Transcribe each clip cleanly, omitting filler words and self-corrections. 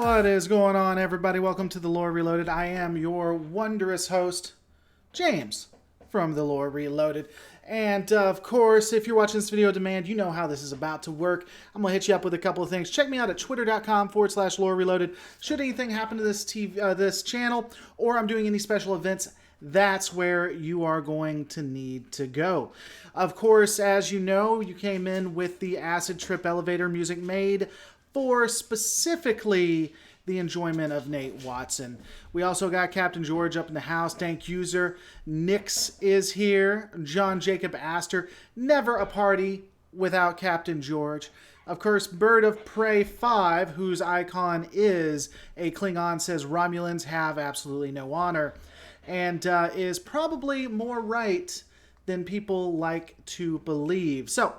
What is going on, everybody? Welcome to The Lore Reloaded. I am your wondrous host, James, from The Lore Reloaded. And, of course, if you're watching this video on demand, you know how this is about to work. I'm going to hit you up with a couple of things. Check me out at twitter.com/Lore Reloaded. Should anything happen to this channel, or I'm doing any special events, that's where you are going to need to go. Of course, as you know, you came in with the Acid Trip Elevator music made for specifically the enjoyment of Nate Watson. We also got Captain George up in the house, Dank User. Nix is here. John Jacob Astor. Never a party without Captain George. Of course, Bird of Prey 5, whose icon is a Klingon, says Romulans have absolutely no honor, and is probably more right than people like to believe. So,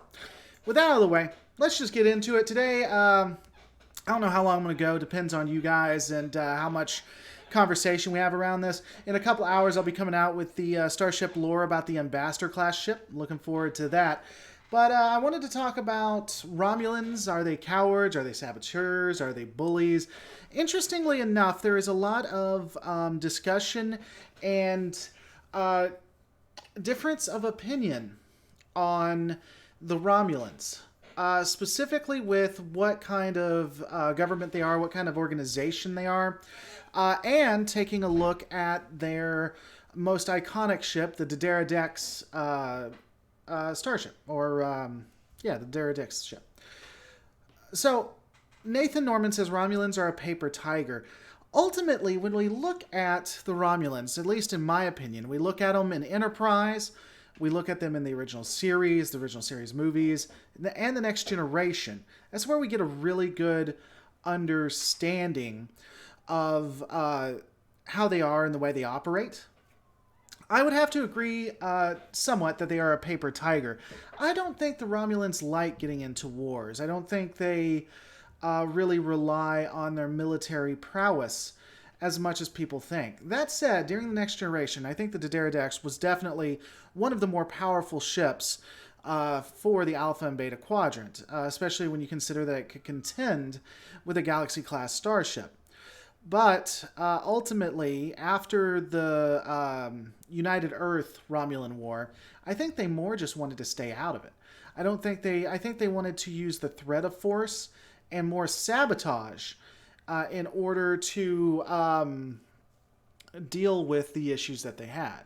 with that out of the way, let's just get into it. Today, I don't know how long I'm going to go. Depends on you guys and how much conversation we have around this. In a couple hours, I'll be coming out with the Starship lore about the Ambassador class ship. Looking forward to that. But I wanted to talk about Romulans. Are they cowards? Are they saboteurs? Are they bullies? Interestingly enough, there is a lot of discussion and difference of opinion on the Romulans. Specifically with what kind of government they are, what kind of organization they are, and taking a look at their most iconic ship, the D'Deridex starship, or the D'Deridex ship. So, Nathan Norman says Romulans are a paper tiger. Ultimately, when we look at the Romulans, at least in my opinion, we look at them in Enterprise, we look at them in the original series movies, and the Next Generation. That's where we get a really good understanding of how they are and the way they operate. I would have to agree somewhat that they are a paper tiger. I don't think the Romulans like getting into wars. I don't think they really rely on their military prowess as much as people think. That said, during the Next Generation, I think the D'Deridex was definitely one of the more powerful ships for the Alpha and Beta Quadrant, especially when you consider that it could contend with a Galaxy-class starship. But ultimately, after the United Earth Romulan War, I think they more just wanted to stay out of it. I think they wanted to use the threat of force and more sabotage in order to deal with the issues that they had.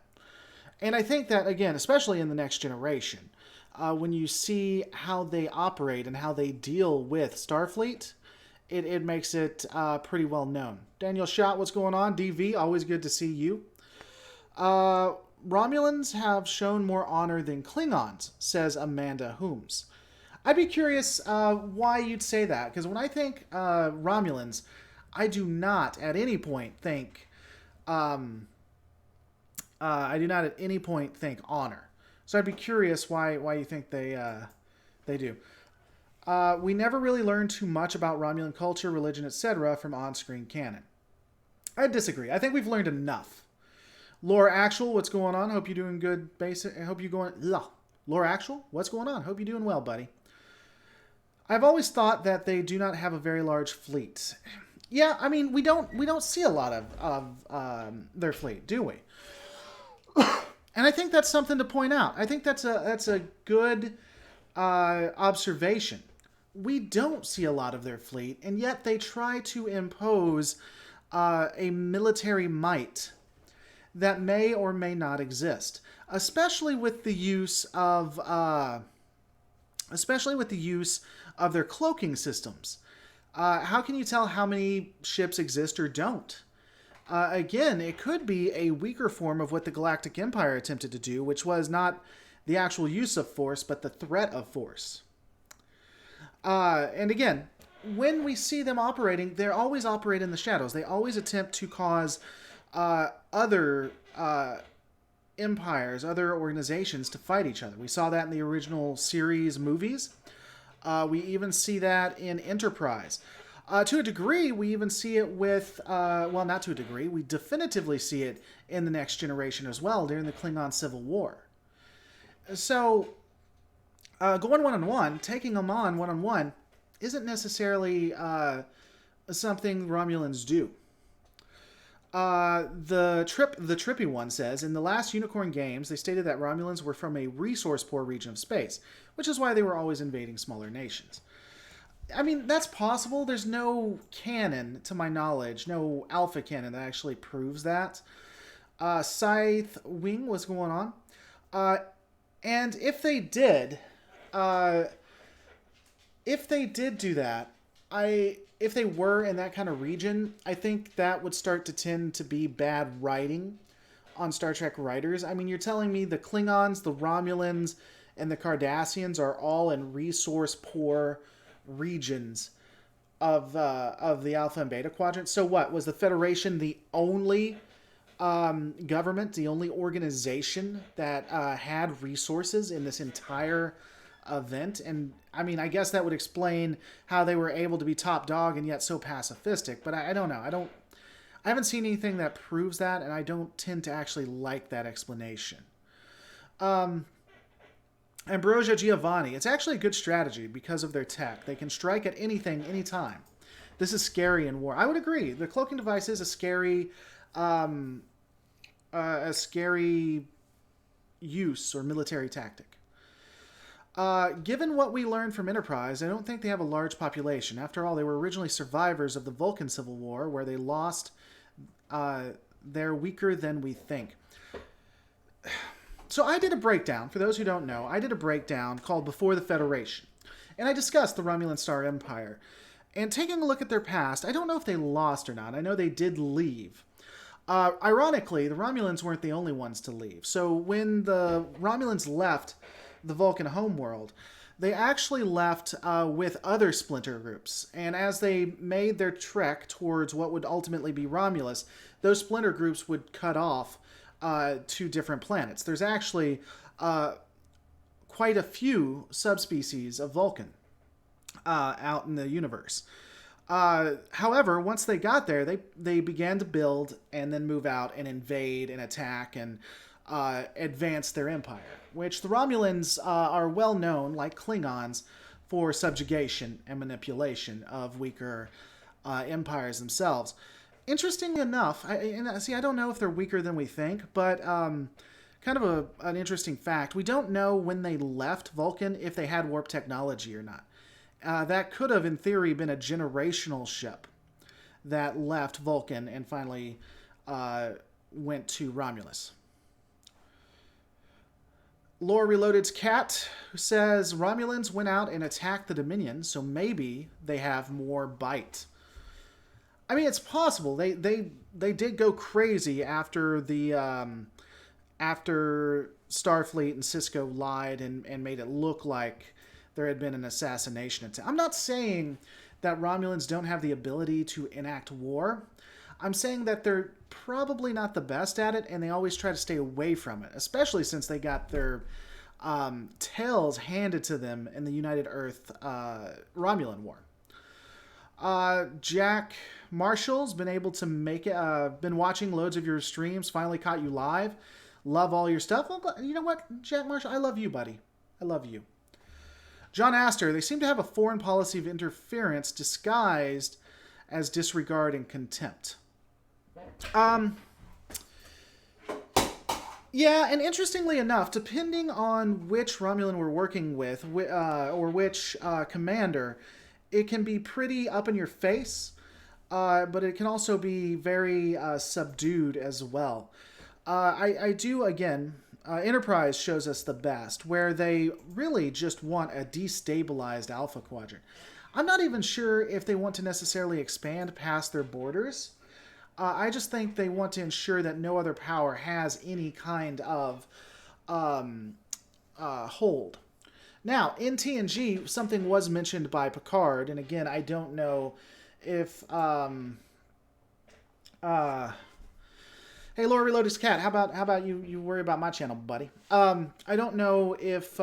And I think that, again, especially in the Next Generation, when you see how they operate and how they deal with Starfleet, it makes it pretty well known. Daniel Schott, what's going on? DV, always good to see you. Romulans have shown more honor than Klingons, says Amanda Hooms. I'd be curious why you'd say that, because when I think Romulans, I do not at any point think honor. So I'd be curious why you think they do. We never really learned too much about Romulan culture, religion, etc. from on-screen canon. I disagree. I think we've learned enough. Lore Actual, what's going on? Hope you're doing good. I hope you're going. Lore Actual, what's going on? Hope you're doing well, buddy. I've always thought that they do not have a very large fleet. Yeah, I mean, we don't see a lot of their fleet, do we? And I think that's something to point out. I think that's a good observation. We don't see a lot of their fleet, and yet they try to impose a military might that may or may not exist, especially with the use of their cloaking systems. How can you tell how many ships exist or don't? Again, it could be a weaker form of what the Galactic Empire attempted to do, which was not the actual use of force, but the threat of force. And again, when we see them operating, they always operate in the shadows. They always attempt to cause other empires, other organizations to fight each other. We saw that in the original series movies. We even see that in Enterprise. To a degree, we even see it with, well, not to a degree, we definitively see it in the Next Generation as well during the Klingon Civil War. So, going one-on-one, taking them on one-on-one, isn't necessarily something Romulans do. The trippy one says, in the last Unicorn Games, they stated that Romulans were from a resource-poor region of space, which is why they were always invading smaller nations. I mean, that's possible. There's no canon, to my knowledge, no alpha canon that actually proves that. Scythe Wing was going on. And if they did do that, if they were in that kind of region, I think that would start to tend to be bad writing on Star Trek writers. I mean, you're telling me the Klingons, the Romulans, and the Cardassians are all in resource-poor regions of the Alpha and Beta Quadrant. So what? Was the Federation the only government, the only organization that had resources in this entire event? And I mean, I guess that would explain how they were able to be top dog and yet so pacifistic, but I don't know. I haven't seen anything that proves that, and I don't tend to actually like that explanation. Ambrosia Giovanni, it's actually a good strategy because of their tech. They can strike at anything, anytime. This is scary in war. I would agree. The cloaking device is a scary use or military tactic. Given what we learned from Enterprise, I don't think they have a large population. After all, they were originally survivors of the Vulcan Civil War, where they lost. They're weaker than we think. So I did a breakdown. For those who don't know, I did a breakdown called Before the Federation. And I discussed the Romulan Star Empire. And taking a look at their past, I don't know if they lost or not. I know they did leave. Ironically, the Romulans weren't the only ones to leave. So when the Romulans left the Vulcan homeworld, they actually left with other splinter groups. And as they made their trek towards what would ultimately be Romulus, those splinter groups would cut off to different planets. There's actually quite a few subspecies of Vulcan out in the universe. However, once they got there, they began to build and then move out and invade and attack and advance their empire, which the Romulans are well known, like Klingons, for subjugation and manipulation of weaker empires themselves. Interestingly enough, I don't know if they're weaker than we think, but kind of an interesting fact. We don't know when they left Vulcan, if they had warp technology or not. That could have, in theory, been a generational ship that left Vulcan and finally went to Romulus. Lore Reloaded's Cat, who says Romulans went out and attacked the Dominion, so maybe they have more bite. I mean, it's possible. They did go crazy after after Starfleet and Cisco lied and made it look like there had been an assassination attempt. I'm not saying that Romulans don't have the ability to enact war. I'm saying that they're probably not the best at it, and they always try to stay away from it, especially since they got their tails handed to them in the United Earth Romulan War. Jack Marshall's been able to make it, been watching loads of your streams, finally caught you live. Love all your stuff. Well, you know what, Jack Marshall? I love you, buddy. I love you. John Astor, they seem to have a foreign policy of interference disguised as disregard and contempt. Yeah, and interestingly enough, depending on which Romulan we're working with, or which commander, it can be pretty up in your face, but it can also be very subdued as well. I do, again, Enterprise shows us the best, where they really just want a destabilized Alpha Quadrant. I'm not even sure if they want to necessarily expand past their borders. I just think they want to ensure that no other power has any kind of hold. Now, in TNG, something was mentioned by Picard, and again, I don't know if... Hey, Laura Reloaded's Cat, how about you worry about my channel, buddy? I don't know if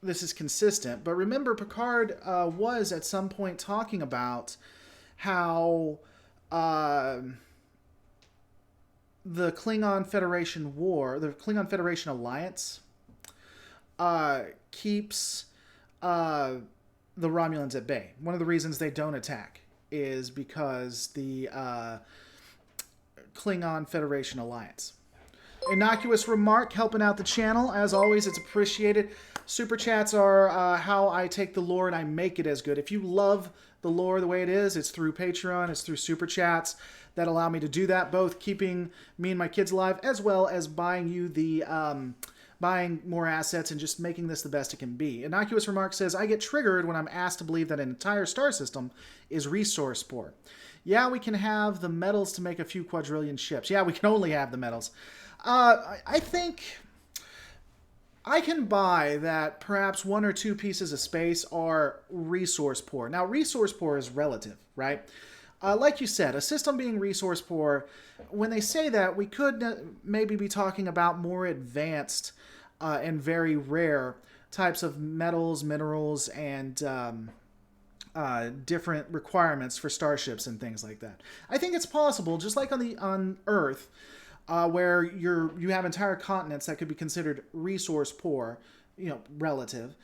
this is consistent, but remember Picard was at some point talking about how the Klingon Federation War, the Klingon Federation Alliance, keeps the Romulans at bay. One of the reasons they don't attack is because the Klingon Federation alliance. Innocuous remark, helping out the channel. As always, it's appreciated. Super chats are how I take the lore and I make it as good. If you love the lore the way it is, it's through Patreon, it's through super chats that allow me to do that, both keeping me and my kids alive, as well as buying you the buying more assets and just making this the best it can be. Innocuous remark says, I get triggered when I'm asked to believe that an entire star system is resource poor. Yeah, we can have the metals to make a few quadrillion ships. Yeah, we can only have the metals. I think I can buy that perhaps one or two pieces of space are resource poor. Now, resource poor is relative, right? Like you said, a system being resource poor, when they say that, we could maybe be talking about more advanced and very rare types of metals, minerals, and different requirements for starships and things like that. I think it's possible, just like on Earth, where you have entire continents that could be considered resource poor, relative,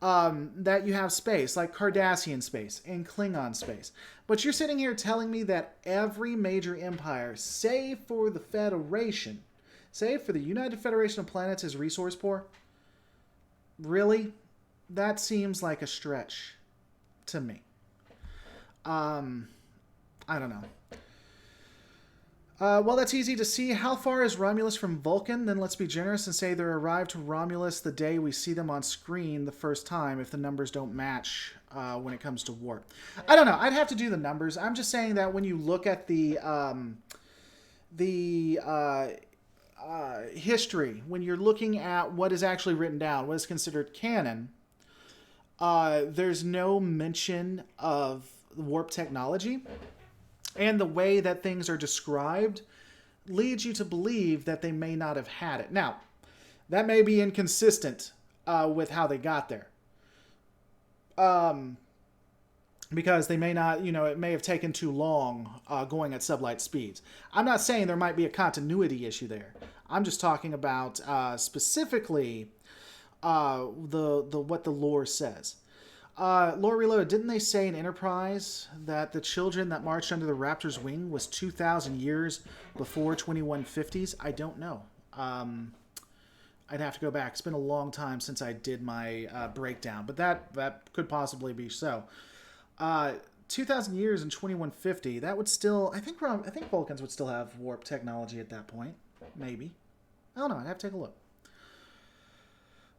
that you have space, like Cardassian space and Klingon space. But you're sitting here telling me that every major empire, save for the Federation, save for the United Federation of Planets, is resource poor? Really? That seems like a stretch to me. I don't know. Well, that's easy to see. How far is Romulus from Vulcan? Then let's be generous and say they arrived to Romulus the day we see them on screen the first time, if the numbers don't match when it comes to warp. I don't know. I'd have to do the numbers. I'm just saying that when you look at the history, when you're looking at what is actually written down, what is considered canon, there's no mention of warp technology. And the way that things are described leads you to believe that they may not have had it. Now, that may be inconsistent with how they got there. Because they may not, it may have taken too long going at sublight speeds. I'm not saying there might be a continuity issue there. I'm just talking about specifically what the lore says. Lore Reloaded, didn't they say in Enterprise that the children that marched under the Raptor's wing was 2,000 years before 2150s? I don't know. I'd have to go back. It's been a long time since I did my breakdown, but that could possibly be so. 2,000 years in 2150, that would still... I think Vulcans would still have warp technology at that point. Maybe. I don't know. I'd have to take a look.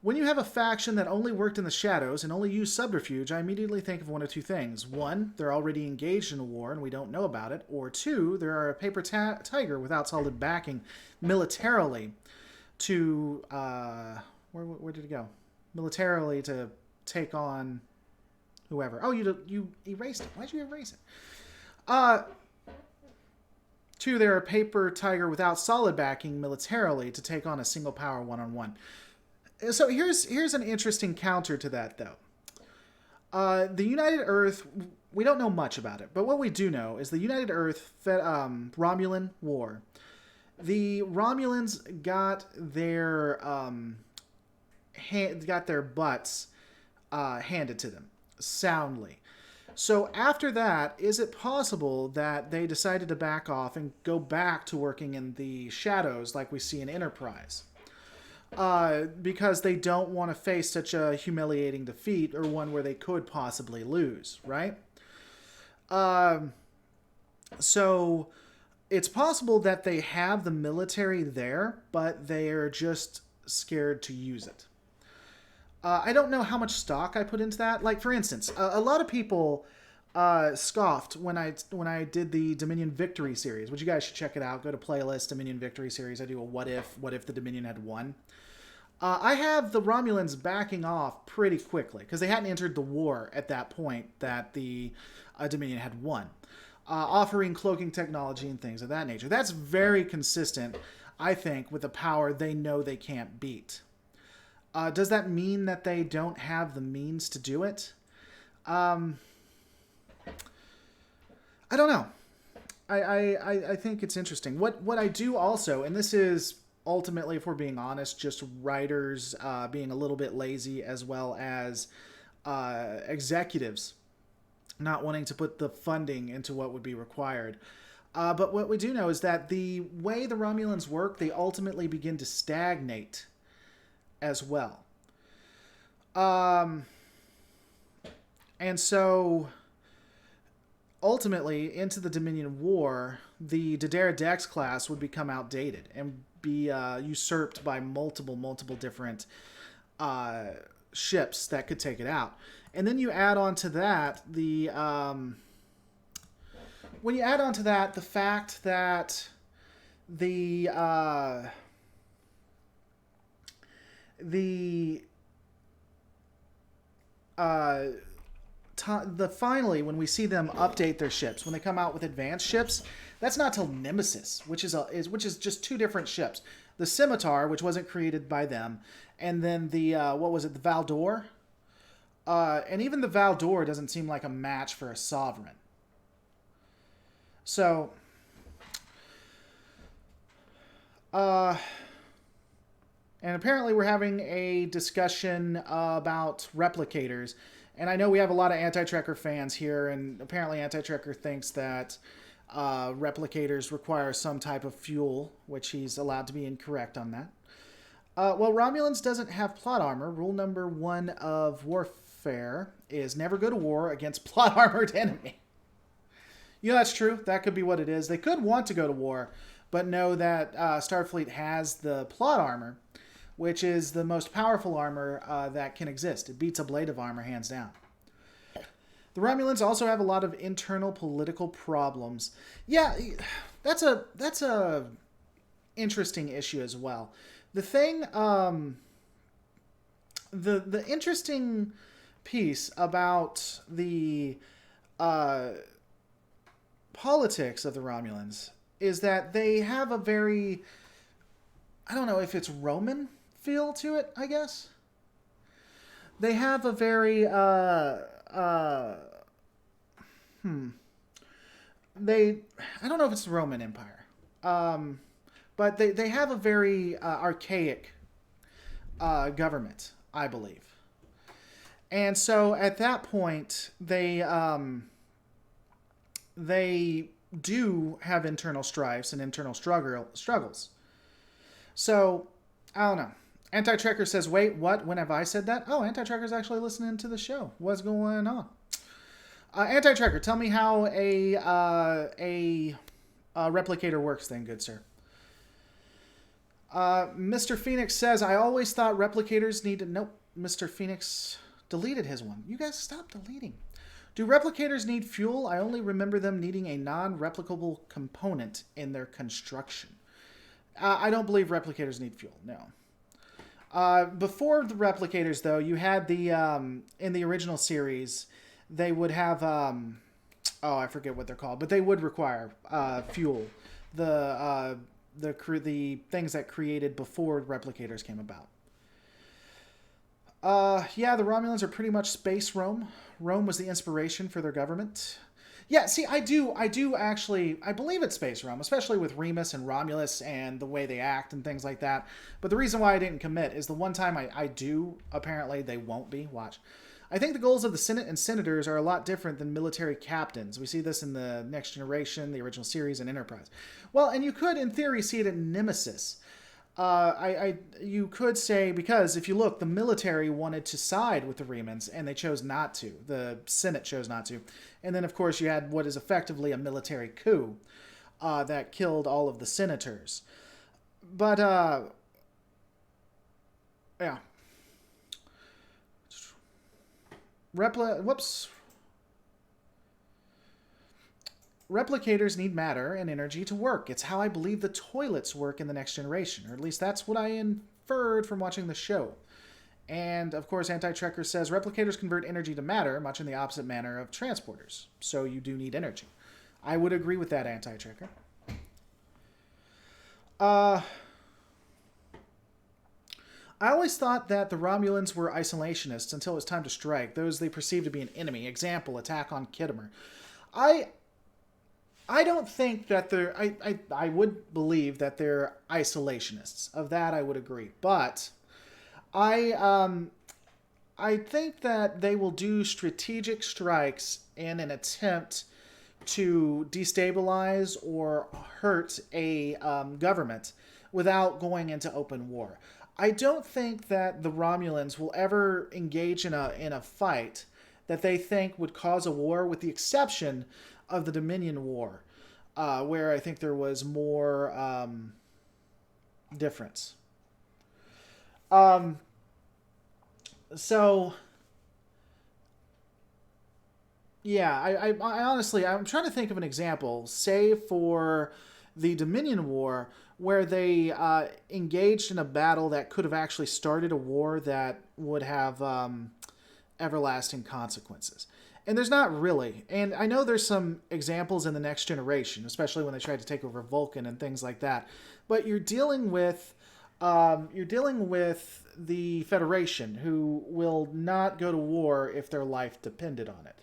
When you have a faction that only worked in the shadows and only used subterfuge, I immediately think of one of two things. One, they're already engaged in a war and we don't know about it. Or two, they are a paper tiger without solid backing militarily to... where did it go? Militarily to take on whoever. Oh, you erased it. Why'd you erase it? Two, they're a paper tiger without solid backing militarily to take on a single power one-on-one. So here's an interesting counter to that, though. The United Earth, we don't know much about it, but what we do know is the United Earth Romulan War. The Romulans got their butts handed to them soundly. So after that, is it possible that they decided to back off and go back to working in the shadows like we see in Enterprise? Because they don't want to face such a humiliating defeat, or one where they could possibly lose, right? So it's possible that they have the military there, but they are just scared to use it. I don't know how much stock I put into that. Like, for instance, a lot of people scoffed when I did the Dominion Victory series, which you guys should check it out. Go to playlist Dominion Victory series. I do a what if the Dominion had won. I have the Romulans backing off pretty quickly because they hadn't entered the war at that point that the Dominion had won, offering cloaking technology and things of that nature. That's very consistent, I think, with the power they know they can't beat. Does that mean that they don't have the means to do it? I don't know. I think it's interesting. What I do also, and this is ultimately, if we're being honest, just writers being a little bit lazy, as well as executives not wanting to put the funding into what would be required. But what we do know is that the way the Romulans work, they ultimately begin to stagnate as well. And so ultimately, into the Dominion War, the Dodera Dex class would become outdated and be usurped by multiple different ships that could take it out. And then you add on to that the when you add on to that the fact that the finally, when we see them update their ships, when they come out with advanced ships, that's not till Nemesis, which is just two different ships. The Scimitar, which wasn't created by them, and then the what was it, the Valdor? And even the Valdor doesn't seem like a match for a Sovereign. So, and apparently we're having a discussion about replicators. And I know we have a lot of Anti-Trekker fans here, and apparently Anti-Trekker thinks that replicators require some type of fuel, which he's allowed to be incorrect on that. Well, Romulans doesn't have plot armor. Rule number 1 of warfare is never go to war against plot armored enemy. You know, that's true. That could be what it is. They could want to go to war, but know that Starfleet has the plot armor, which is the most powerful armor that can exist. It beats ablative armor hands down. The Romulans also have a lot of internal political problems. Yeah, that's a interesting issue as well. The thing, the interesting piece about the politics of the Romulans is that they have a very, I don't know if it's Roman feel to it, I guess. They have a very I don't know if it's the Roman Empire. But they have a very archaic government, I believe. And so at that point, they do have internal strifes and internal struggles. So, I don't know. Anti-Trekker says, wait, what? When have I said that? Oh, Anti-Trekker's actually listening to the show. What's going on? Anti-Trekker, tell me how a replicator works then, good sir. Mr. Phoenix says, I always thought replicators needed... Nope, Mr. Phoenix deleted his one. You guys stop deleting. Do replicators need fuel? I only remember them needing a non-replicable component in their construction. I don't believe replicators need fuel, no. Before the replicators, though, you had the, in the original series, they would have, oh, I forget what they're called, but they would require fuel. The things that created before replicators came about. Yeah, the Romulans are pretty much space Rome. Rome was the inspiration for their government. Yeah, see, I do actually, I believe it's space Rome, especially with Remus and Romulus and the way they act and things like that. But the reason why I didn't commit is the one time I do, apparently they won't be. Watch. I think the goals of the Senate and Senators are a lot different than military captains. We see this in the Next Generation, the original series, and Enterprise. Well, and you could, in theory, see it in Nemesis. You could say, because if you look, the military wanted to side with the Remans, and they chose not to. The Senate chose not to. And then, of course, you had what is effectively a military coup that killed all of the senators. But, yeah. Replicators need matter and energy to work. It's how I believe the toilets work in the Next Generation, or at least that's what I inferred from watching the show. And, of course, Anti-Trekker says, replicators convert energy to matter, much in the opposite manner of transporters. So you do need energy. I would agree with that, Anti-Trekker. I always thought that the Romulans were isolationists until it was time to strike, those they perceived to be an enemy. Example, attack on Kittimer. I don't think that they're... I would believe that they're isolationists. Of that, I would agree. But I I think that they will do strategic strikes in an attempt to destabilize or hurt a government without going into open war. I don't think that the Romulans will ever engage in a fight that they think would cause a war, with the exception of the Dominion War, where I think there was more difference. Um, so yeah, I honestly, I'm trying to think of an example, say for the Dominion War, where they engaged in a battle that could have actually started a war that would have everlasting consequences. And there's not really. And I know there's some examples in the Next Generation, especially when they tried to take over Vulcan and things like that. But you're dealing with the Federation, who will not go to war if their life depended on it.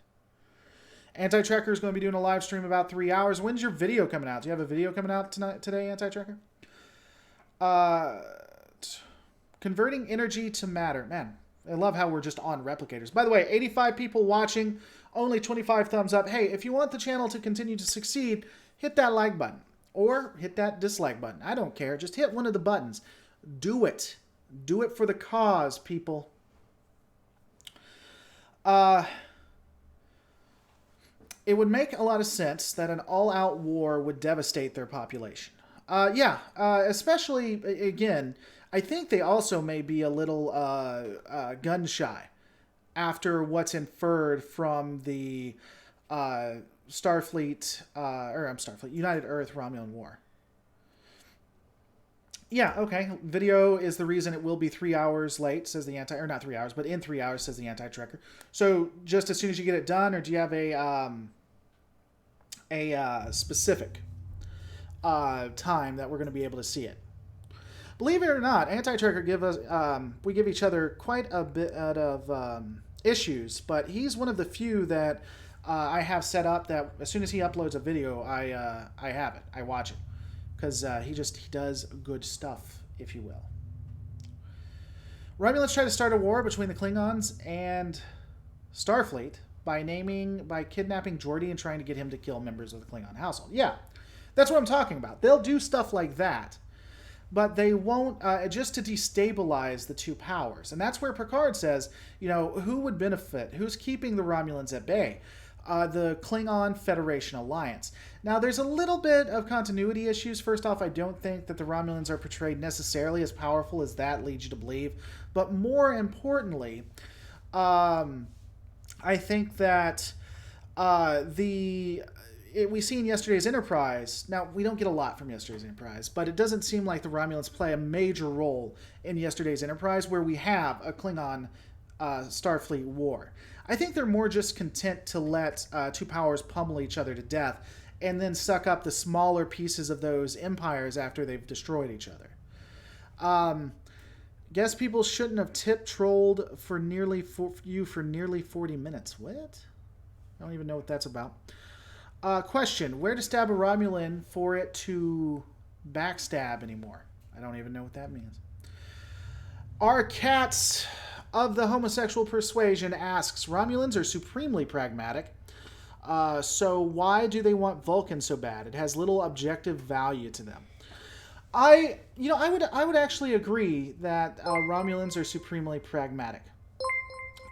Anti-Trekker is going to be doing a live stream about 3 hours. When's your video coming out? Do you have a video coming out today, Anti-Trekker? Uh, Converting energy to matter. Man, I love how we're just on replicators. By the way, 85 people watching, only 25 thumbs up. Hey, if you want the channel to continue to succeed, hit that like button or hit that dislike button. I don't care. Just hit one of the buttons. Do it. Do it for the cause, people. It would make a lot of sense that an all-out war would devastate their population. Especially, again, I think they also may be a little gun-shy after what's inferred from the United Earth Romulan War. Yeah, okay. Video is the reason it will be 3 hours late, says the or not 3 hours, but in 3 hours, says the Anti-Trekker. So just as soon as you get it done, or do you have a specific time that we're going to be able to see it? Believe it or not, Anti-Trekker we give each other quite a bit of issues, but he's one of the few that I have set up that as soon as he uploads a video, I have it. I watch it. Because he does good stuff, if you will. Romulans try to start a war between the Klingons and Starfleet by kidnapping Geordi and trying to get him to kill members of the Klingon household. Yeah, that's what I'm talking about. They'll do stuff like that, but they won't, just to destabilize the two powers. And that's where Picard says, who would benefit? Who's keeping the Romulans at bay? The Klingon Federation Alliance. Now, there's a little bit of continuity issues. First off, I don't think that the Romulans are portrayed necessarily as powerful as that leads you to believe. But more importantly, I think that we see in yesterday's Enterprise. Now, we don't get a lot from yesterday's Enterprise, but it doesn't seem like the Romulans play a major role in yesterday's Enterprise, where we have a Klingon Starfleet war. I think they're more just content to let two powers pummel each other to death and then suck up the smaller pieces of those empires after they've destroyed each other. Guess people shouldn't have tip-trolled for nearly 40 minutes. What? I don't even know what that's about. Question. Where to stab a Romulan for it to backstab anymore? I don't even know what that means. Our cats of the homosexual persuasion asks, Romulans are supremely pragmatic, so why do they want Vulcan so bad? It has little objective value to them. I would actually agree that Romulans are supremely pragmatic.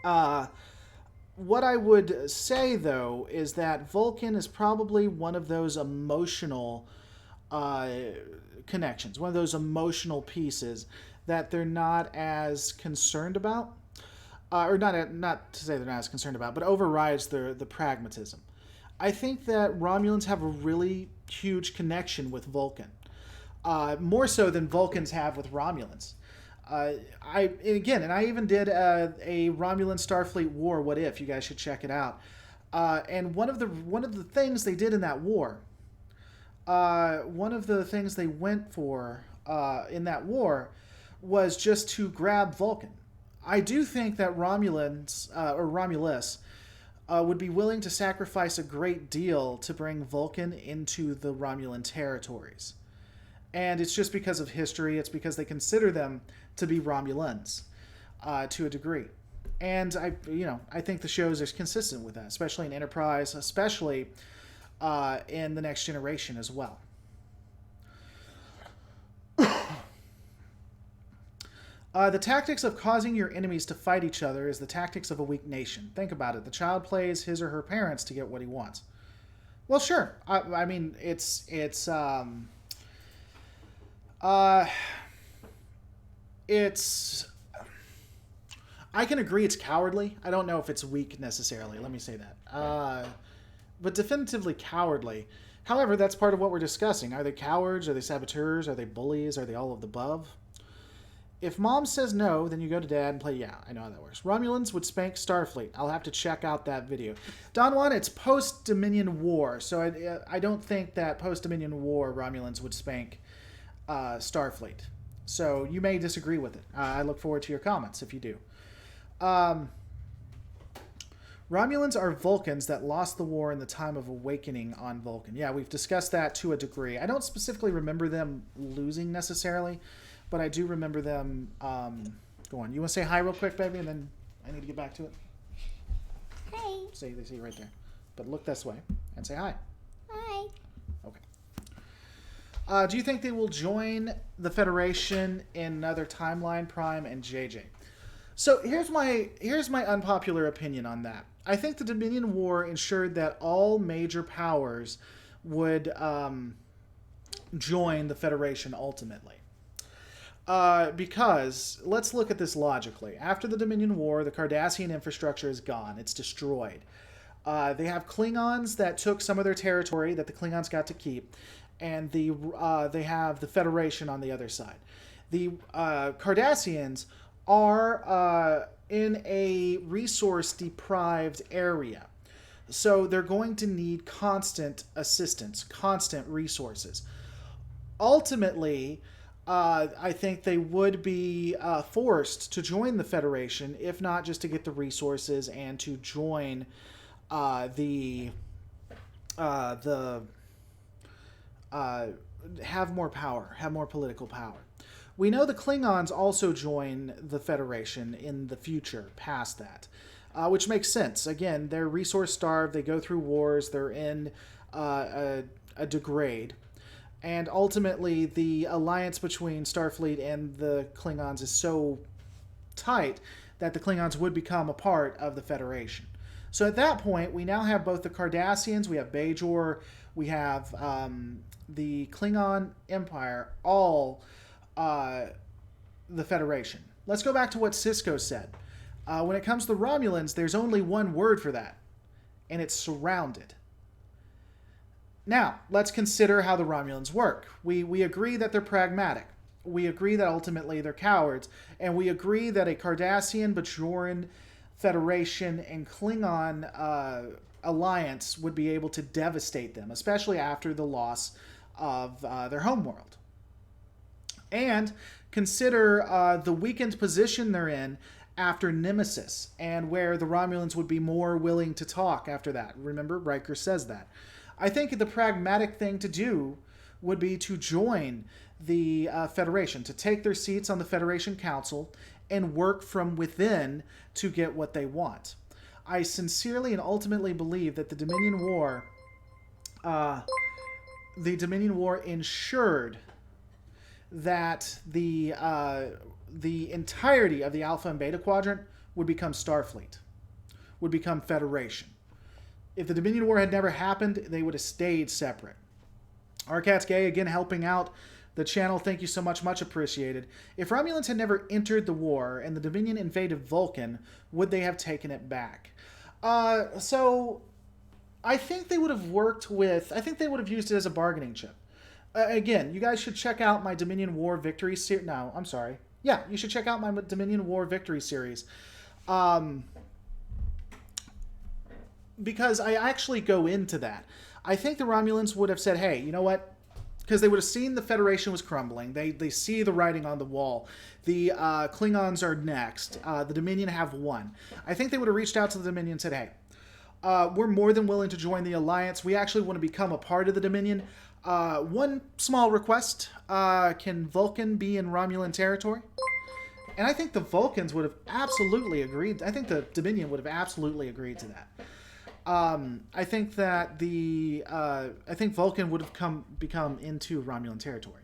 What I would say, though, is that Vulcan is probably one of those emotional connections, one of those emotional pieces that they're not as concerned about, or not to say they're not as concerned about, but overrides the pragmatism. I think that Romulans have a really huge connection with Vulcan, more so than Vulcans have with Romulans. I even did a Romulan Starfleet war. What if? You guys should check it out. And one of the things they did in that war, one of the things they went for in that war was just to grab Vulcan. I do think that Romulans or Romulus would be willing to sacrifice a great deal to bring Vulcan into the Romulan territories. And it's just because of history. It's because they consider them to be Romulans to a degree. And I think the shows are consistent with that, especially in Enterprise, especially in the Next Generation as well. The tactics of causing your enemies to fight each other is the tactics of a weak nation. Think about it. The child plays his or her parents to get what he wants. Well, sure. I mean, it's I can agree it's cowardly. I don't know if it's weak necessarily. Let me say that. But definitively cowardly. However, that's part of what we're discussing. Are they cowards? Are they saboteurs? Are they bullies? Are they all of the above? If mom says no, then you go to dad and play, yeah, I know how that works. Romulans would spank Starfleet. I'll have to check out that video. Don Juan, it's post-Dominion War, so I don't think that post-Dominion War Romulans would spank Starfleet. So you may disagree with it. I look forward to your comments if you do. Romulans are Vulcans that lost the war in the time of awakening on Vulcan. Yeah, we've discussed that to a degree. I don't specifically remember them losing necessarily, but I do remember them go on. You want to say hi real quick, baby, and then I need to get back to it? Hi. They see you right there. But look this way and say hi. Hi. Okay. Do you think they will join the Federation in another timeline, Prime and JJ? So here's my unpopular opinion on that. I think the Dominion War ensured that all major powers would join the Federation ultimately. Because, let's look at this logically. After the Dominion War, the Cardassian infrastructure is gone. It's destroyed. They have Klingons that took some of their territory that the Klingons got to keep, and they have the Federation on the other side. The Cardassians are in a resource-deprived area. So they're going to need constant assistance, constant resources. Ultimately, I think they would be forced to join the Federation, if not just to get the resources and to join have more power, have more political power. We know the Klingons also join the Federation in the future, past that, which makes sense. Again, they're resource-starved, they go through wars, they're in a degrade. And ultimately, the alliance between Starfleet and the Klingons is so tight that the Klingons would become a part of the Federation. So at that point, we now have both the Cardassians, we have Bajor, we have the Klingon Empire, all the Federation. Let's go back to what Sisko said. When it comes to the Romulans, there's only one word for that, and it's surrounded. Now, let's consider how the Romulans work. We agree that they're pragmatic. We agree that ultimately they're cowards. And we agree that a Cardassian, Bajoran Federation, and Klingon alliance would be able to devastate them, especially after the loss of their homeworld. And consider the weakened position they're in after Nemesis, and where the Romulans would be more willing to talk after that. Remember, Riker says that. I think the pragmatic thing to do would be to join the Federation, to take their seats on the Federation Council and work from within to get what they want. I sincerely and ultimately believe that the Dominion War ensured that the entirety of the Alpha and Beta Quadrant would become Starfleet, would become Federation. If the Dominion War had never happened, they would have stayed separate. Arcat's Gay, again, helping out the channel. Thank you so much. Much appreciated. If Romulans had never entered the war and the Dominion invaded Vulcan, would they have taken it back? So I think they would have worked with... I think they would have used it as a bargaining chip. Again, you guys should check out my Dominion War Victory series. No, I'm sorry. Yeah, you should check out my Dominion War Victory series. Because I actually go into that. I think the Romulans would have said, hey, you know what? Because they would have seen the Federation was crumbling. They see the writing on the wall. The Klingons are next. The Dominion have won. I think they would have reached out to the Dominion and said, hey, we're more than willing to join the Alliance. We actually want to become a part of the Dominion. One small request. Can Vulcan be in Romulan territory? And I think the Vulcans would have absolutely agreed. I think the Dominion would have absolutely agreed to that. I think that I think Vulcan would have become into Romulan territory.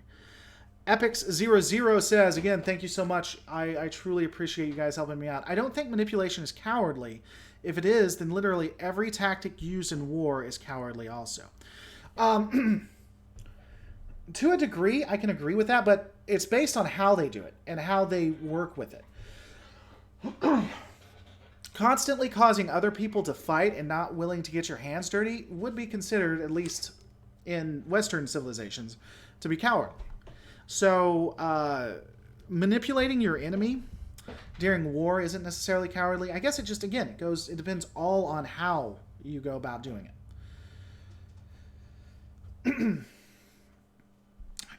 Epix00 says, again, thank you so much. I truly appreciate you guys helping me out. I don't think manipulation is cowardly. If it is, then literally every tactic used in war is cowardly also. To a degree, I can agree with that, but it's based on how they do it and how they work with it. Constantly causing other people to fight and not willing to get your hands dirty would be considered, at least in Western civilizations, to be cowardly. So, manipulating your enemy during war isn't necessarily cowardly. I guess it just, again, it depends all on how you go about doing it.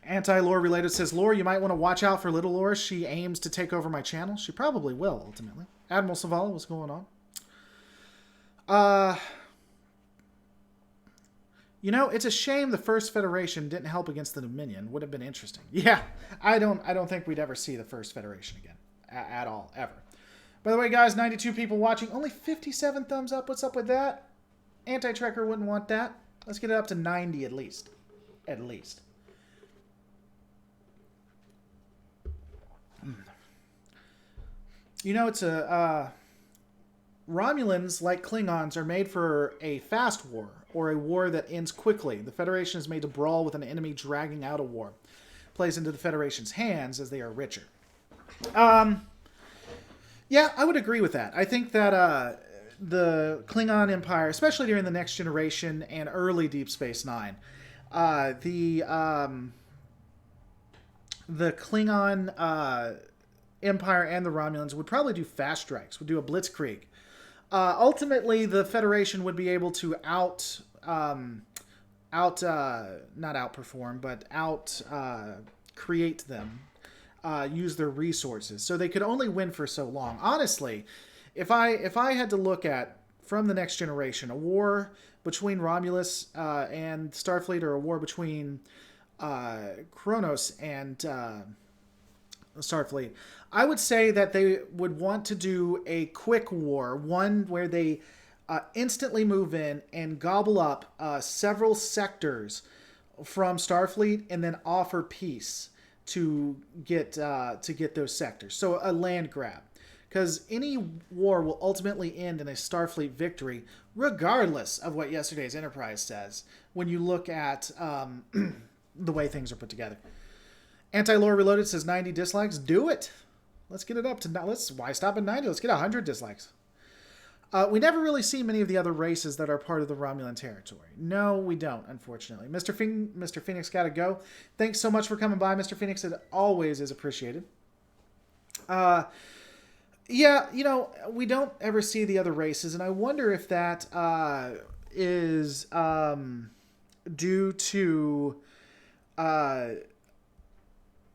Anti-lore related says, Lore, you might want to watch out for Little Lore. She aims to take over my channel. She probably will, ultimately. Admiral Savala, what's going on? You know, it's a shame the First Federation didn't help against the Dominion. Would have been interesting. Yeah, I don't think we'd ever see the First Federation again. At all, ever. By the way, guys, 92 people watching. Only 57 thumbs up. What's up with that? Anti-Trekker wouldn't want that. Let's get it up to 90 at least. At least. You know, it's Romulans, like Klingons, are made for a fast war, or a war that ends quickly. The Federation is made to brawl with an enemy dragging out a war. Plays into the Federation's hands as they are richer. Yeah, I would agree with that. I think that the Klingon Empire, especially during the Next Generation and early Deep Space Nine, the Klingon Empire and the Romulans would probably do fast strikes, would do a blitzkrieg. Ultimately, the Federation would be able to not outperform, but create them, use their resources. So they could only win for so long. Honestly, if I had to look at, from the Next Generation, a war between Romulus and Starfleet, or a war between Kronos and Starfleet, I would say that they would want to do a quick war, one where they instantly move in and gobble up several sectors from Starfleet, and then offer peace to get those sectors. So a land grab, because any war will ultimately end in a Starfleet victory, regardless of what yesterday's Enterprise says. When you look at the way things are put together. Anti-Lore Reloaded says 90 dislikes. Do it. Let's get it up to... Why stop at 90? Let's get 100 dislikes. We never really see many of the other races that are part of the Romulan territory. No, we don't, unfortunately. Mr. Phoenix gotta go. Thanks so much for coming by, Mr. Phoenix. It always is appreciated. Yeah, you know, we don't ever see the other races, and I wonder if that is due to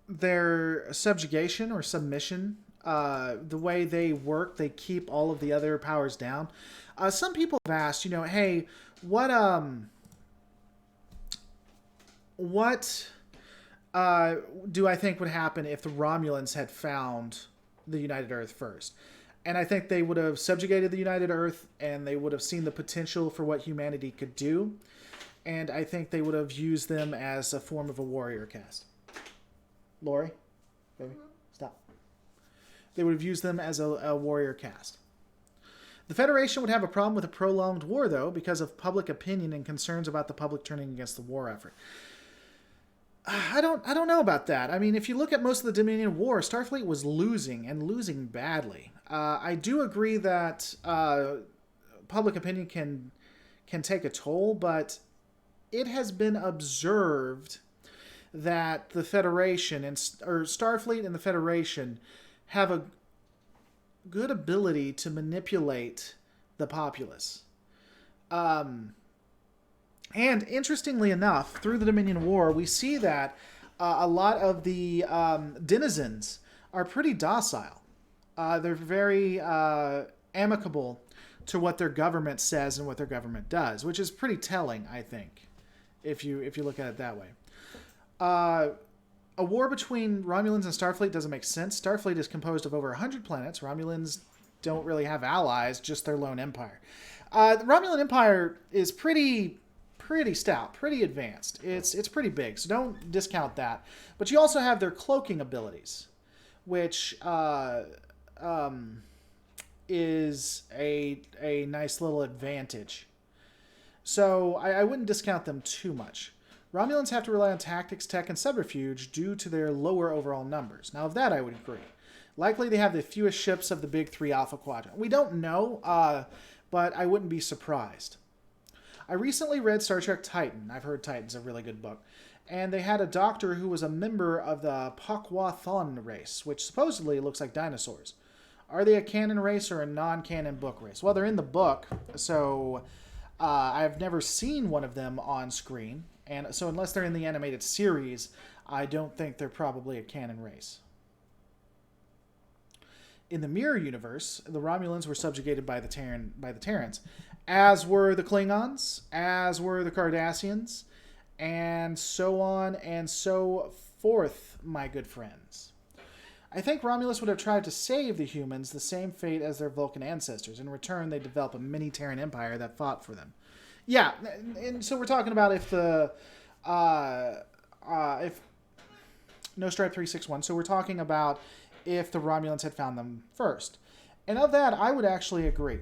their subjugation or submission. The way they work, they keep all of the other powers down. Some people have asked, you know, hey, what do I think would happen if the Romulans had found the United Earth first? And I think they would have subjugated the United Earth, and they would have seen the potential for what humanity could do. And I think they would have used them as a form of a warrior caste. Lori? Baby? Stop. They would have used them as a warrior caste. The Federation would have a problem with a prolonged war, though, because of public opinion and concerns about the public turning against the war effort. I don't know about that. I mean, if you look at most of the Dominion War, Starfleet was losing, and losing badly. I do agree that public opinion can take a toll, but it has been observed that the Federation or Starfleet and the Federation have a good ability to manipulate the populace. And interestingly enough, through the Dominion War, we see that a lot of the denizens are pretty docile. They're very amicable to what their government says and what their government does, which is pretty telling, I think, if you look at it that way. A war between Romulans and Starfleet doesn't make sense. Starfleet is composed of over 100 planets. Romulans don't really have allies, just their lone empire. The Romulan Empire is pretty stout, pretty advanced. It's pretty big, so don't discount that. But you also have their cloaking abilities, which is a nice little advantage. So I wouldn't discount them too much. Romulans have to rely on tactics, tech, and subterfuge due to their lower overall numbers. Now, of that, I would agree. Likely they have the fewest ships of the big three Alpha Quadrant. We don't know, but I wouldn't be surprised. I recently read Star Trek Titan. I've heard Titan's a really good book. And they had a doctor who was a member of the Pakwa-Thon race, which supposedly looks like dinosaurs. Are they a canon race or a non-canon book race? Well, they're in the book, so I've never seen one of them on screen. And so unless they're in the animated series, I don't think they're probably a canon race. In the Mirror Universe, the Romulans were subjugated by the Terrans, as were the Klingons, as were the Cardassians, and so on and so forth, my good friends. I think Romulus would have tried to save the humans the same fate as their Vulcan ancestors. In return, they develop a mini Terran empire that fought for them. Yeah, and so we're talking about if the if No Stripe 361. So we're talking about if the Romulans had found them first, and of that, I would actually agree.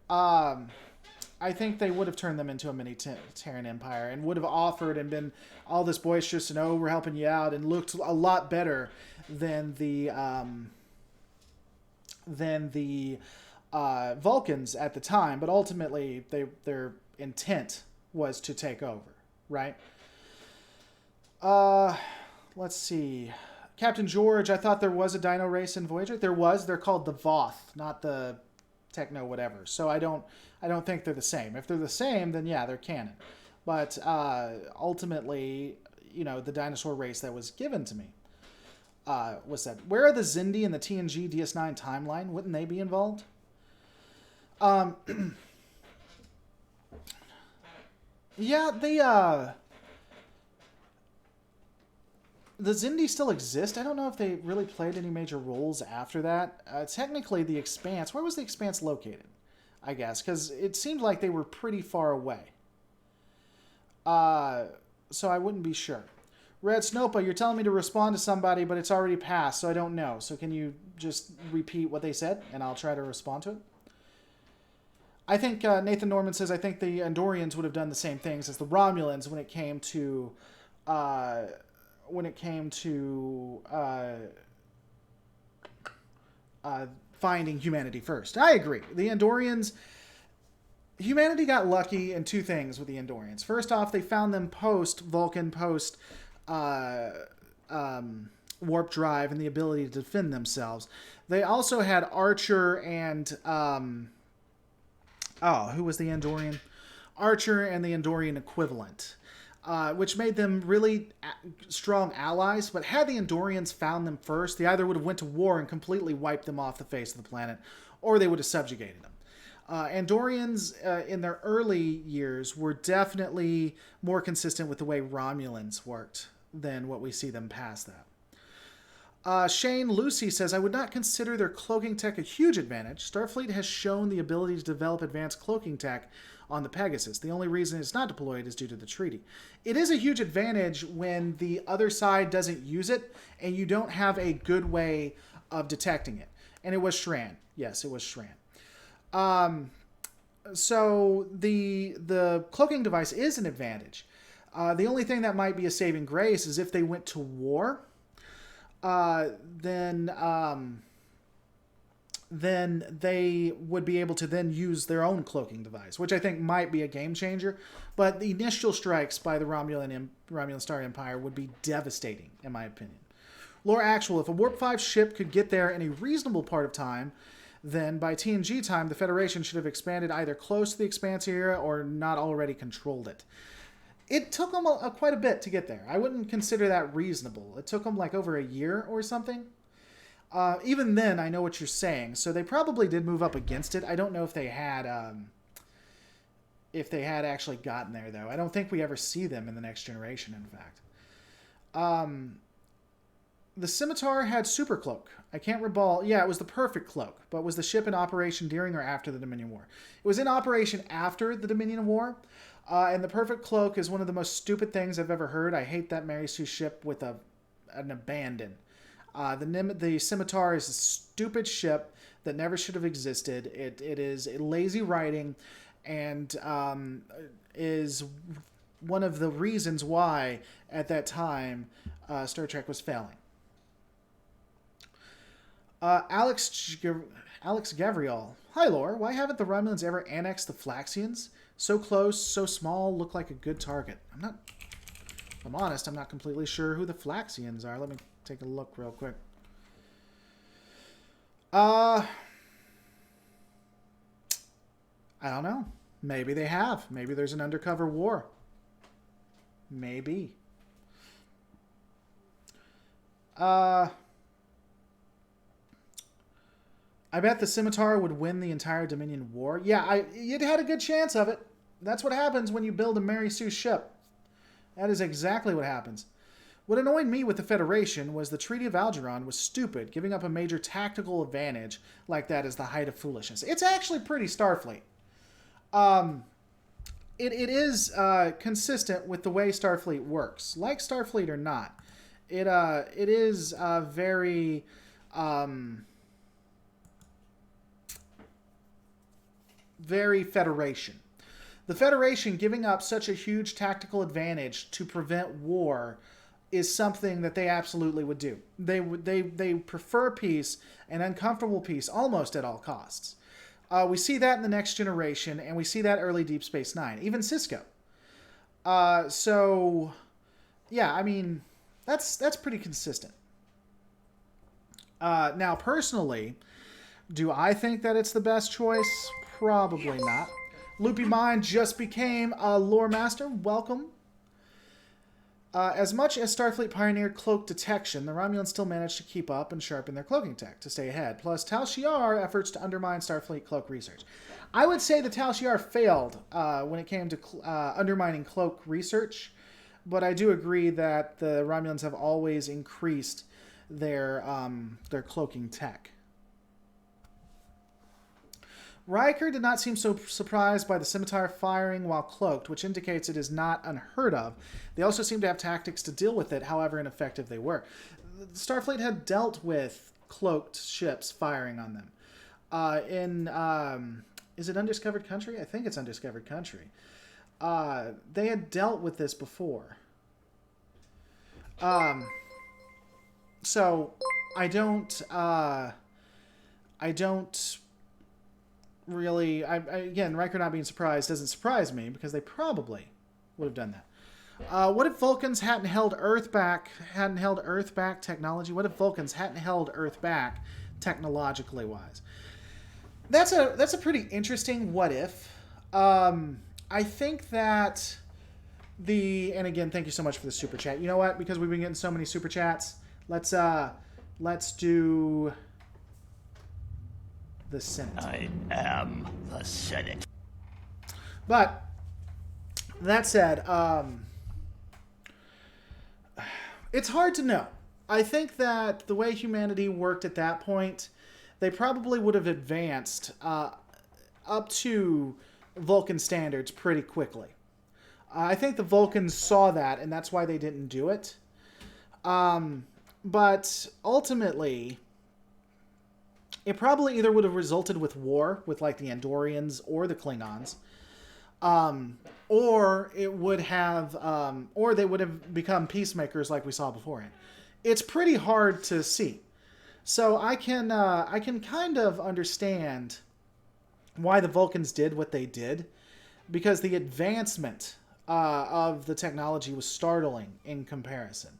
I think they would have turned them into a mini Terran empire and would have offered and been all this boisterous and, oh, we're helping you out, and looked a lot better than the Vulcans at the time. But ultimately, their intent was to take over, right? Let's see. Captain George, I thought there was a dino race in Voyager. There was. They're called the Voth, not the Techno whatever. So I don't think they're the same. If they're the same, then yeah, they're canon. But ultimately, the dinosaur race that was given to me was that. Where are the Xindi and the TNG DS9 timeline? Wouldn't they be involved? Yeah, the Xindi still exist. I don't know if they really played any major roles after that. Technically, the Expanse... Where was the Expanse located? I guess, because it seemed like they were pretty far away. So I wouldn't be sure. Red Snopa, you're telling me to respond to somebody, but it's already passed, so I don't know. So can you just repeat what they said, and I'll try to respond to it? I think Nathan Norman says, I think the Andorians would have done the same things as the Romulans when it came to... finding humanity first. I agree. The Andorians... Humanity got lucky in two things with the Andorians. First off, they found them post-Vulcan, warp drive and the ability to defend themselves. They also had Archer and... who was the Andorian? Archer and the Andorian equivalent. Which made them really strong allies. But had the Andorians found them first, they either would have went to war and completely wiped them off the face of the planet, or they would have subjugated them. Andorians in their early years were definitely more consistent with the way Romulans worked than what we see them past that. Shane Lucy says, I would not consider their cloaking tech a huge advantage. Starfleet has shown the ability to develop advanced cloaking tech on the Pegasus. The only reason it's not deployed is due to the treaty. It is a huge advantage when the other side doesn't use it and you don't have a good way of detecting it. And it was Shran. Yes, it was Shran. So the cloaking device is an advantage. The only thing that might be a saving grace is if they went to war, then they would be able to then use their own cloaking device, which I think might be a game changer. But the initial strikes by the Romulan Star Empire would be devastating, in my opinion. Lore Actual, if a Warp 5 ship could get there in a reasonable part of time, then by TNG time, the Federation should have expanded either close to the Expanse area or not already controlled it. It took them quite a bit to get there. I wouldn't consider that reasonable. It took them like over a year or something. Even then, I know what you're saying. So they probably did move up against it. I don't know if they had actually gotten there, though. I don't think we ever see them in the Next Generation, in fact. The Scimitar had Super Cloak. I can't recall. Yeah, it was the perfect cloak, but was the ship in operation during or after the Dominion War? It was in operation after the Dominion War, and the perfect cloak is one of the most stupid things I've ever heard. I hate that Mary Sue ship with an abandon. The Scimitar is a stupid ship that never should have existed. It is a lazy writing, and is one of the reasons why at that time Star Trek was failing. Alex Gavriel. Hi, Lore. Why haven't the Romulans ever annexed the Flaxians? So close, so small, look like a good target. If I'm honest, I'm not completely sure who the Flaxians are. Let me take a look real quick. I don't know. Maybe they have. Maybe there's an undercover war. Maybe. I bet the Scimitar would win the entire Dominion War. Yeah, you'd had a good chance of it. That's what happens when you build a Mary Sue ship. That is exactly what happens. What annoyed me with the Federation was the Treaty of Algernon was stupid. Giving up a major tactical advantage like that is the height of foolishness. It's actually pretty Starfleet. It is consistent with the way Starfleet works. Like Starfleet or not, it is very... very Federation. The Federation giving up such a huge tactical advantage to prevent war is something that they absolutely would do. They prefer peace, and uncomfortable peace, almost at all costs. We see that in the Next Generation, and we see that early Deep Space Nine, even Cisco. So, yeah, I mean, that's pretty consistent. Now, personally, do I think that it's the best choice? Probably not. Loopy Mind just became a lore master. Welcome. As much as Starfleet pioneered cloak detection, the Romulans still managed to keep up and sharpen their cloaking tech to stay ahead. Plus, Tal Shiar efforts to undermine Starfleet cloak research. I would say that Tal Shiar failed when it came to undermining cloak research, but I do agree that the Romulans have always increased their cloaking tech. Riker did not seem so surprised by the Scimitar firing while cloaked, which indicates it is not unheard of. They also seem to have tactics to deal with it, however ineffective they were. Starfleet had dealt with cloaked ships firing on them. Is it Undiscovered Country? I think it's Undiscovered Country. They had dealt with this before. So I don't really, again, Riker not being surprised doesn't surprise me because they probably would have done that. What if Vulcans hadn't held Earth back technology? What if Vulcans hadn't held Earth back technologically wise? That's a pretty interesting what if. I think that and again, thank you so much for the super chat. You know what? Because we've been getting so many super chats, let's do the Senate. I am the Senate. But that said, it's hard to know. I think that the way humanity worked at that point, they probably would have advanced up to Vulcan standards pretty quickly. I think the Vulcans saw that, and that's why they didn't do it. But ultimately, it probably either would have resulted with war with like the Andorians or the Klingons, or it would have, or they would have become peacemakers like we saw beforehand. It's pretty hard to see, so I can kind of understand why the Vulcans did what they did, because the advancement of the technology was startling in comparison,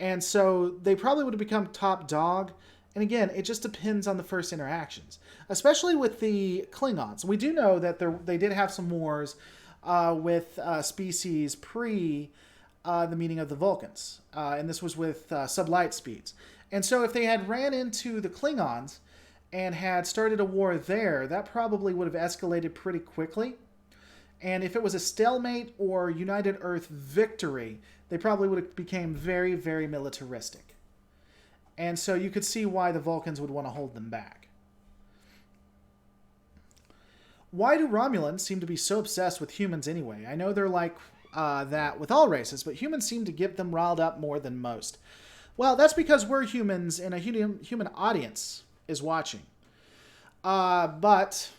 and so they probably would have become top dog. And again, it just depends on the first interactions, especially with the Klingons. We do know that they did have some wars with species pre the meeting of the Vulcans, and this was with sublight speeds. And so if they had ran into the Klingons and had started a war there, that probably would have escalated pretty quickly. And if it was a stalemate or United Earth victory, they probably would have became very, very militaristic. And so you could see why the Vulcans would want to hold them back. Why do Romulans seem to be so obsessed with humans anyway? I know they're like that with all races, but humans seem to get them riled up more than most. Well, that's because we're humans and a human audience is watching. But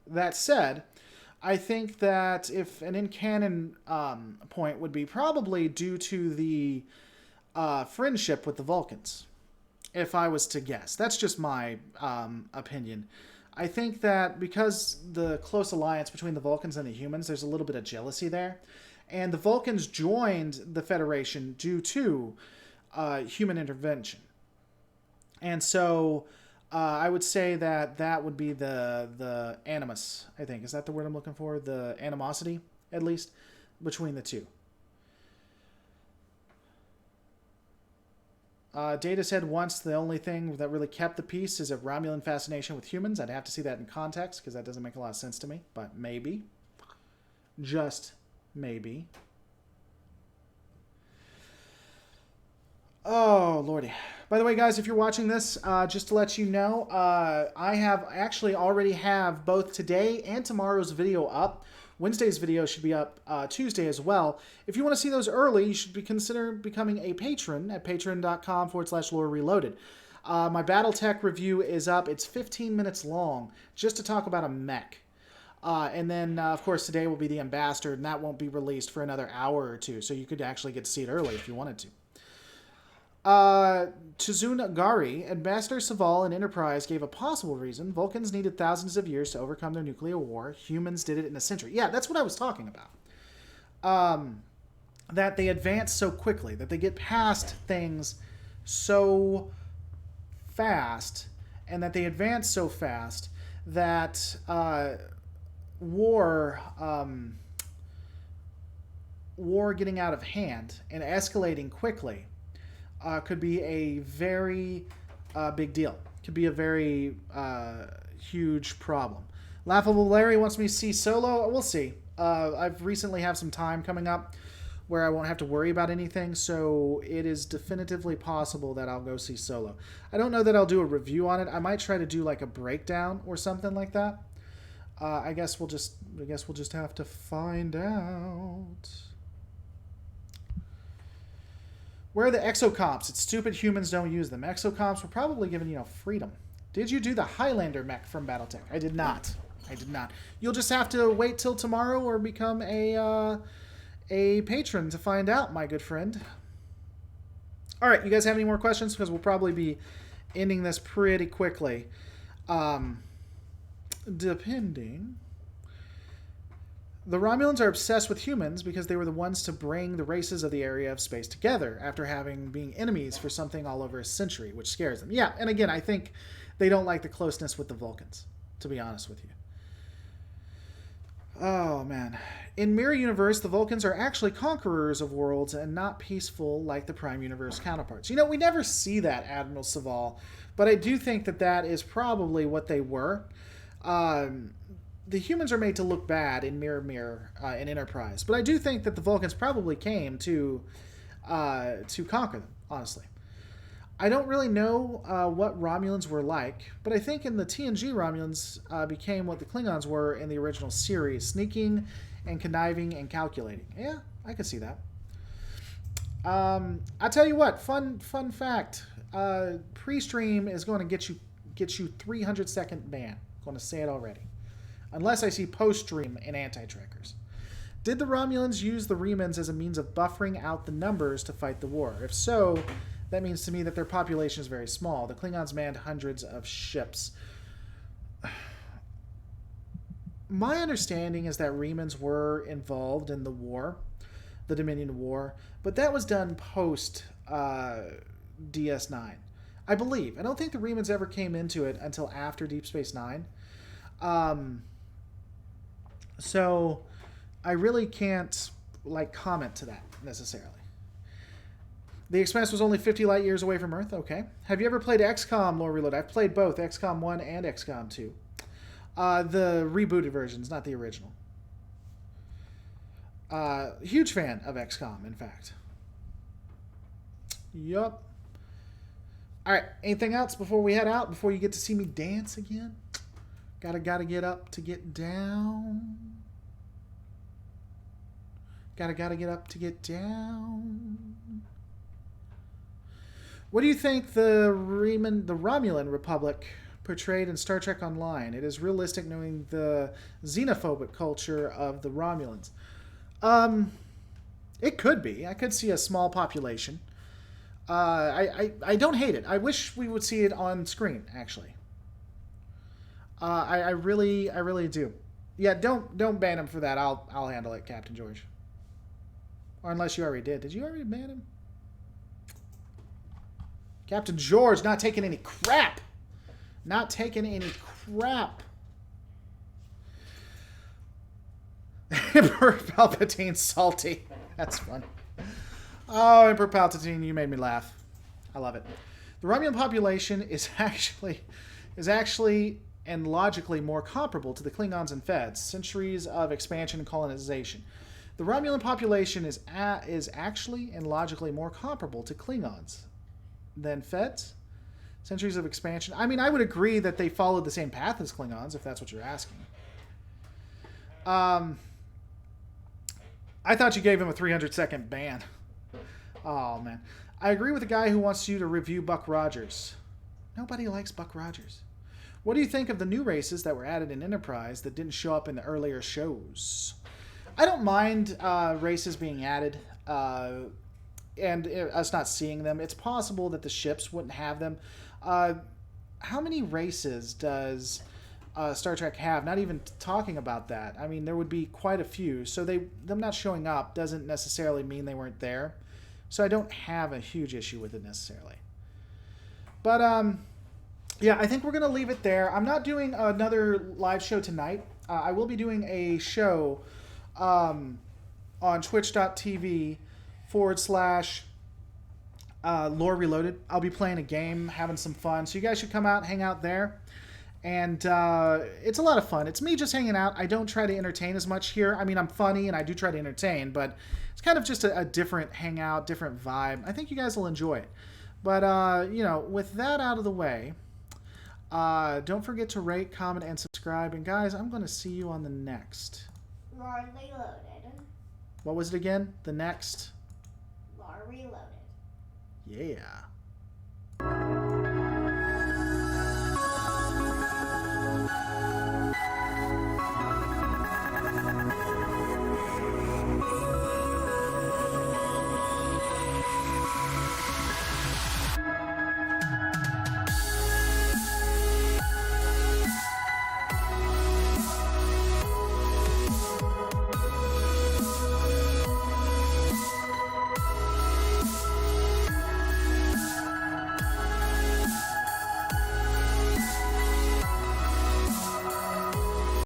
that said, I think that if an in-canon point would be probably due to the friendship with the Vulcans, if I was to guess. That's just my opinion. I think that because the close alliance between the Vulcans and the humans, there's a little bit of jealousy there. And the Vulcans joined the Federation due to human intervention. And so I would say that that would be the animus, I think. Is that the word I'm looking for? The animosity, at least, between the two. Data said once the only thing that really kept the peace is a Romulan fascination with humans. I'd have to see that in context because that doesn't make a lot of sense to me. But maybe. Just maybe. Oh, lordy. By the way, guys, if you're watching this, just to let you know, I have actually already have both today and tomorrow's video up. Wednesday's video should be up Tuesday as well. If you want to see those early, you should consider becoming a patron at patreon.com/lore reloaded. My Battletech review is up. It's 15 minutes long just to talk about a mech. And then, of course, today will be the Ambassador, and that won't be released for another hour or two, so you could actually get to see it early if you wanted to. Tizun Gari, Ambassador Saval and Enterprise gave a possible reason. Vulcans needed thousands of years to overcome their nuclear war. Humans did it in a century. Yeah, that's what I was talking about. That they advance so quickly, that they get past things so fast, and that they advance so fast that war getting out of hand and escalating quickly could be a very big deal. Could be a very huge problem. Laughable Larry wants me to see Solo. We'll see. I've recently have some time coming up where I won't have to worry about anything, so it is definitively possible that I'll go see Solo. I don't know that I'll do a review on it. I might try to do like a breakdown or something like that. I guess we'll just have to find out. Where are the exocomps? It's stupid humans don't use them. Exocomps were probably given, freedom. Did you do the Highlander mech from Battletech? I did not. You'll just have to wait till tomorrow or become a patron to find out, my good friend. All right, you guys have any more questions? Because we'll probably be ending this pretty quickly. Depending. The Romulans are obsessed with humans because they were the ones to bring the races of the area of space together after being enemies for something all over a century, which scares them. Yeah, and again, I think they don't like the closeness with the Vulcans, to be honest with you. Oh, man. In Mirror Universe, the Vulcans are actually conquerors of worlds and not peaceful like the Prime Universe counterparts. We never see that, Admiral Saval, but I do think that that is probably what they were. The humans are made to look bad in Mirror in Enterprise, but I do think that the Vulcans probably came to conquer them, honestly. I don't really know what Romulans were like, but I think in the TNG Romulans became what the Klingons were in the original series, sneaking and conniving and calculating. Yeah, I could see that. I'll tell you what, fun fact. Pre-stream is going to get you 300-second ban. I'm going to say it already. Unless I see post-stream in anti-trackers. Did the Romulans use the Remans as a means of buffering out the numbers to fight the war? If so, that means to me that their population is very small. The Klingons manned hundreds of ships. My understanding is that Remans were involved in the war, the Dominion War, but that was done post DS9. I believe. I don't think the Remans ever came into it until after Deep Space Nine. So I really can't comment to that necessarily. The Expanse was only 50 light years away from Earth. Okay. Have you ever played XCOM Lore Reload? I've played both XCOM 1 and XCOM 2. The rebooted versions, not the original. Huge fan of XCOM, in fact. Yup. All right. Anything else before we head out? Before you get to see me dance again? Gotta get up to get down. Gotta get up to get down. What do you think the Romulan Republic portrayed in Star Trek Online? It is realistic knowing the xenophobic culture of the Romulans. It could be. I could see a small population. I don't hate it. I wish we would see it on screen, actually. I really do. Yeah, don't ban him for that. I'll handle it, Captain George. Or unless you already did. Did you already ban him? Captain George not taking any crap. Not taking any crap. Emperor Palpatine's salty. That's fun. Oh, Emperor Palpatine, you made me laugh. I love it. The Romulan population is actually and logically more comparable to the Klingons and Feds. Centuries of expansion and colonization. The Romulan population is actually and logically more comparable to Klingons than Feds. Centuries of expansion. I mean, I would agree that they followed the same path as Klingons, if that's what you're asking. I thought you gave him a 300-second ban. Oh, man. I agree with the guy who wants you to review Buck Rogers. Nobody likes Buck Rogers. What do you think of the new races that were added in Enterprise that didn't show up in the earlier shows? I don't mind races being added and us not seeing them. It's possible that the ships wouldn't have them. How many races does Star Trek have? Not even talking about that. I mean, there would be quite a few. So them not showing up doesn't necessarily mean they weren't there. So I don't have a huge issue with it necessarily. But yeah, I think we're going to leave it there. I'm not doing another live show tonight. I will be doing a show on twitch.tv/Lore Reloaded. I'll be playing a game, having some fun. So you guys should come out, hang out there. And it's a lot of fun. It's me just hanging out. I don't try to entertain as much here. I mean, I'm funny and I do try to entertain, but it's kind of just a different hangout, different vibe. I think you guys will enjoy it. But, with that out of the way, don't forget to rate, comment, and subscribe. And, guys, I'm going to see you on the next. Lore Reloaded. What was it again? The next? Lore Reloaded. Yeah.